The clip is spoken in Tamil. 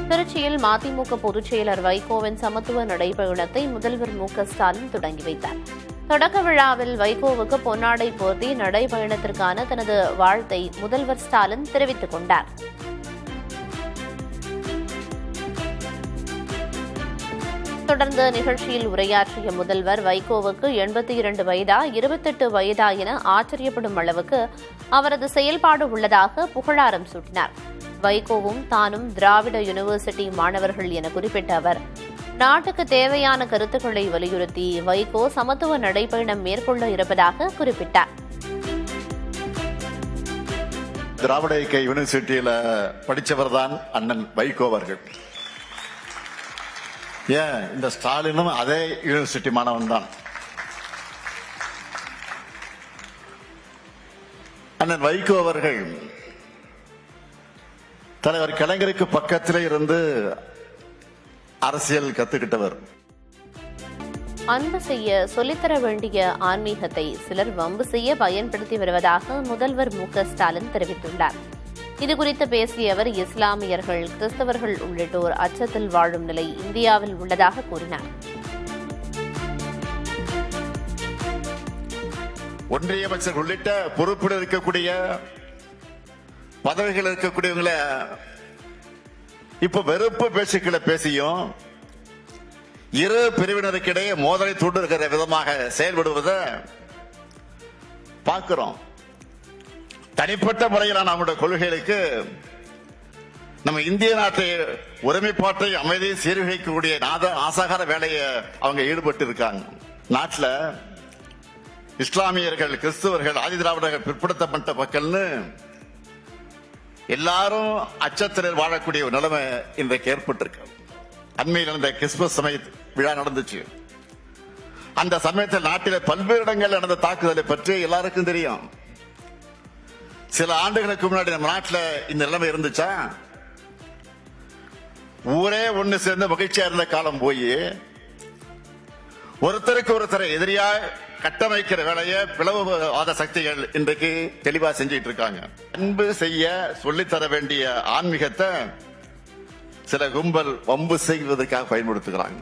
திருச்சியில் மதிமுக பொதுச் செயலர் வைகோவின் சமத்துவ நடைபயணத்தை முதல்வர் மு.க.ஸ்டாலின் தொடங்கி வைத்தார். தொடக்க விழாவில் வைகோவுக்கு பொன்னாடை போர்த்தி நடைபயணத்திற்கான தனது வாழ்த்தை முதல்வர் ஸ்டாலின் தெரிவித்துக் கொண்டார். தொடர்ந்து நிகழ்ச்சியில் உரையாற்றிய முதல்வர் வைகோவுக்கு 82 வயதா 28 வயதா என ஆச்சரியப்படும் அளவுக்கு அவரது செயல்பாடு உள்ளதாக புகழாரம் சூட்டினார். வைகோவும் தானும் திராவிட யூனிவர்சிட்டி மாணவர்கள் என குறிப்பிட்ட அவர், நாட்டுக்கு தேவையான கருத்துக்களை வலியுறுத்தி வைகோ சமத்துவ நடைபயணம் மேற்கொள்ள இருப்பதாக குறிப்பிட்டார். திராவிட இயக்க யூனிவர்சிட்டியில படித்தவர் தான் அண்ணன் வைகோ அவர்கள். ஏன் இந்த ஸ்டாலினும் அதே யூனிவர்சிட்டி மாணவன் தான். அண்ணன் வைகோ அவர்கள் தலைவர் கலைஞருக்கு பக்கத்திலே இருந்து அரசியல் கத்துக்கிட்டவர். அன்பு செய்ய சொல்லித்தர வேண்டிய ஆன்மீகத்தை சிலர் வம்பு செய்ய பயன்படுத்தி வருவதாக முதல்வர் மு.க.ஸ்டாலின் தெரிவித்துள்ளார். இதுகுறித்து பேசிய அவர், இஸ்லாமியர்கள், கிறிஸ்தவர்கள் உள்ளிட்டோர் அச்சத்தில் வாழும் நிலை இந்தியாவில் உள்ளதாக கூறினார். ஒன்றிய அமைச்சர் உள்ளிட்ட பொறுப்பில் இருக்கக்கூடிய பதவிகள் இருக்கக்கூடியவங்களை இப்ப வெறுப்பு பேச்சுக்களை பேசியும் இரு பிரிவினருக்கிடையே மோதலை தூண்டுகிற விதமாக செயல்படுவதை பார்க்கிறோம். தனிப்பட்ட முறையிலான நம்முடைய கொள்கைகளுக்கு நம்ம இந்திய நாட்டை ஒருமைப்பாட்டை அமைதியை சீர்குலைக்கக்கூடிய ஆசாகார வேலையை அவங்க ஈடுபட்டு இருக்காங்க. நாட்டில் இஸ்லாமியர்கள், கிறிஸ்தவர்கள், ஆதி திராவிடர்கள், பிற்படுத்தப்பட்ட மக்கள்னு எல்லாரும் அச்சத்தில் வாழக்கூடிய ஒரு நிலைமை இன்றைக்கு ஏற்பட்டிருக்கு. அண்மையில் நடந்த கிறிஸ்துமஸ் சமய விழா நடந்துச்சு. அந்த சமயத்தில் நாட்டில் பல்வேறு இடங்கள் நடந்த தாக்குதலை பற்றி எல்லாருக்கும் தெரியும். சில ஆண்டுகளுக்கு முன்னாடி நம்ம நாட்டில் இந்த நிலைமை இருந்துச்சா? ஊரே ஒண்ணு சேர்ந்து மகிழ்ச்சியா இருந்த காலம் போய் ஒருத்தருக்கு ஒருத்தரை எதிரியா கட்டமைக்கிற வேலையை பிளவுவாத சக்திகள் இன்றைக்கு தெளிவா செஞ்சிட்டு இருக்காங்க. அன்பு செய்ய சொல்லித்தர வேண்டிய ஆன்மீகத்தை சில கும்பல் வம்பு செய்வதற்காக பயன்படுத்துகிறாங்க.